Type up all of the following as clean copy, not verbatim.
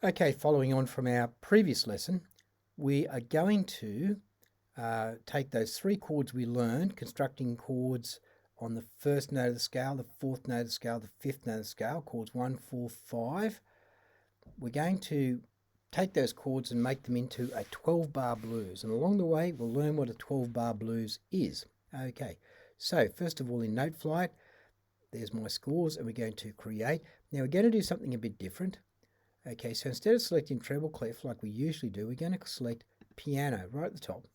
Okay, following on from our previous lesson, we are going to take those three chords we learned, constructing chords on the first note of the scale, the fourth note of the scale, the fifth note of the scale, chords 1, 4, 5. We're going to take those chords and make them into a 12-bar blues. And along the way, we'll learn what a 12-bar blues is. Okay, so first of all, in Noteflight, there's my scores, and we're going to create. Now, we're going to do something a bit different. Okay, so instead of selecting treble clef like we usually do, we're going to select piano right at the top.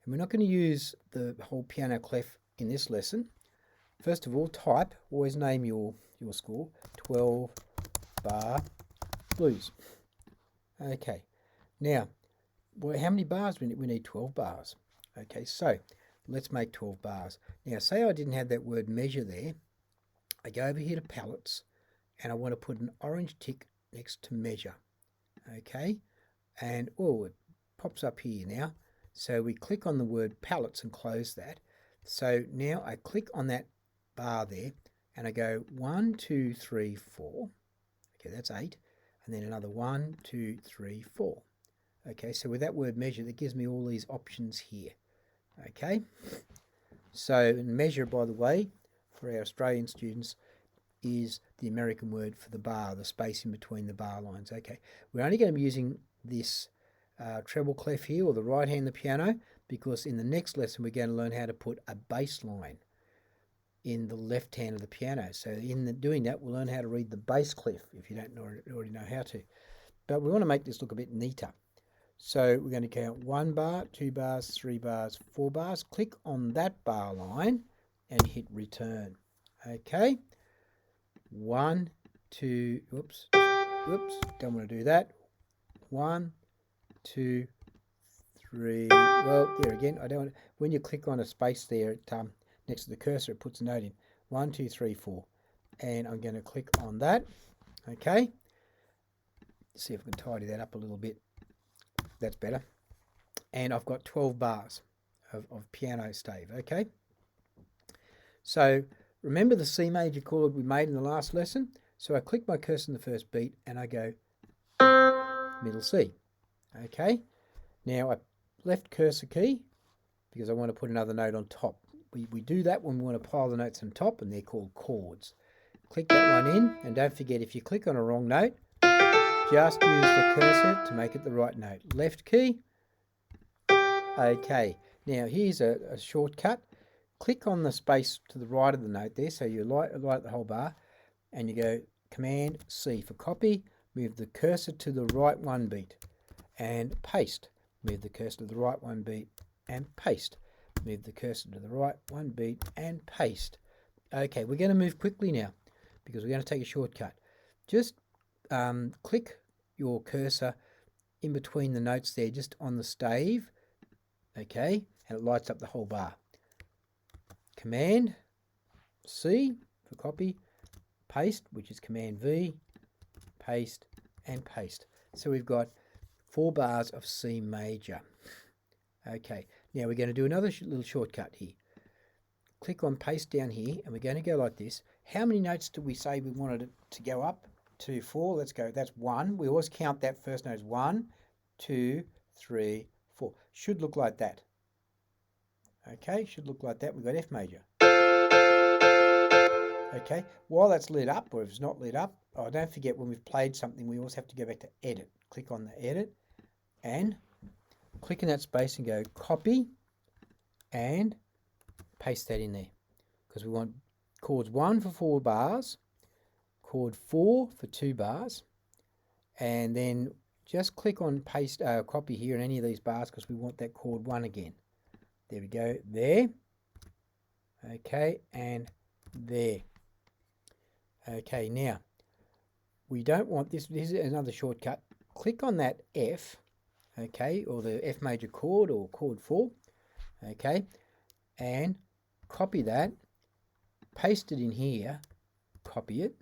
And we're not going to use the whole piano clef in this lesson. First of all, type, always name your score, 12-bar blues. Okay, now, well, how many bars we need? We need 12 bars. Okay, so let's make 12 bars. Now, say I didn't have that word measure there. I go over here to palettes, and I want to put an orange tick next to measure. Okay, and it pops up here now. So we click on the word palettes and close that. So now I click on that bar there and I go 1, 2, 3, 4. Okay, that's 8. And then another 1, 2, 3, 4. Okay, so with that word measure, that gives me all these options here. Okay, so measure, by the way, for our Australian students, is the American word for the bar, the space in between the bar lines. Okay, we're only going to be using this treble clef here, or the right hand of the piano, because in the next lesson we're going to learn how to put a bass line in the left hand of the piano. So in doing that, we'll learn how to read the bass clef if you don't already know how to. But we want to make this look a bit neater. So we're going to count 1 bar, 2 bars, 3 bars, 4 bars. Click on that bar line and hit return. Okay. 1, 2, whoops, don't want to do that. 1, 2, 3, well, there again, I don't want, when you click on a space there next to the cursor, it puts a note in. 1, 2, 3, 4. And I'm going to click on that. Okay. See if we can tidy that up a little bit. That's better. And I've got 12 bars of piano stave. Okay. So remember the C major chord we made in the last lesson? So I click my cursor on the first beat and I go middle C. Okay, now I left cursor key because I want to put another note on top. We do that when we want to pile the notes on top, and they're called chords. Click that one in, and don't forget, if you click on a wrong note, just use the cursor to make it the right note. Left key. Okay, now here's a shortcut. Click on the space to the right of the note there, so you light the whole bar, and you go Command C for copy, move the cursor to the right 1 beat, and paste. Move the cursor to the right 1 beat, and paste. Move the cursor to the right 1 beat, and paste. Okay, we're going to move quickly now, because we're going to take a shortcut. Just click your cursor in between the notes there, just on the stave, okay, and it lights up the whole bar. Command C for copy, paste, which is Command V, paste, and paste. So we've got 4 bars of C major. Okay, now we're going to do another little shortcut here. Click on paste down here, and we're going to go like this. How many notes did we say we wanted it to go up? 2, 4. Let's go. That's 1. We always count that first note as 1, 2, 3, 4. Should look like that. Okay, should look like that. We've got F major. Okay, while that's lit up, or if it's not lit up, don't forget, when we've played something, we always have to go back to edit. Click on the edit and click in that space and go copy and paste that in there, because we want chords 1 for 4 bars, chord 4 for 2 bars, and then just click on paste copy here in any of these bars, because we want that chord 1 again. There we go, there. Okay, and there. Okay, now we don't want this. This is another shortcut. Click on that F, okay, or the F major chord, or chord 4, okay, and copy that, paste it in here, copy it,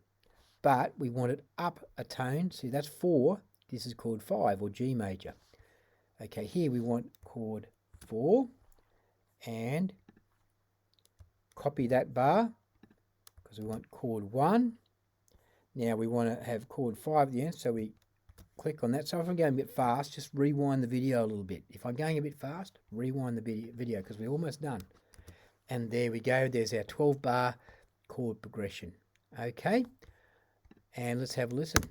but we want it up a tone. See, that's 4. This is chord 5, or G major. Okay, here we want chord 4, and copy that bar, because we want chord 1. Now we want to have chord 5 at the end, so we click on that. So if I'm going a bit fast, just rewind the video a little bit. If I'm going a bit fast, rewind the video because we're almost done. And there we go. There's our 12-bar chord progression. Okay, and let's have a listen.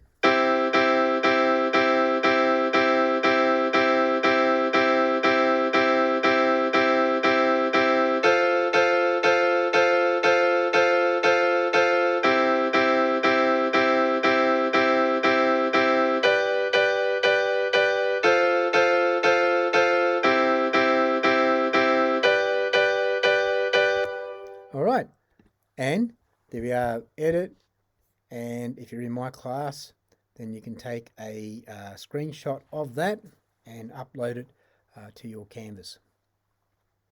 All right, and there we are, edit, and if you're in my class, then you can take a screenshot of that and upload it to your Canvas.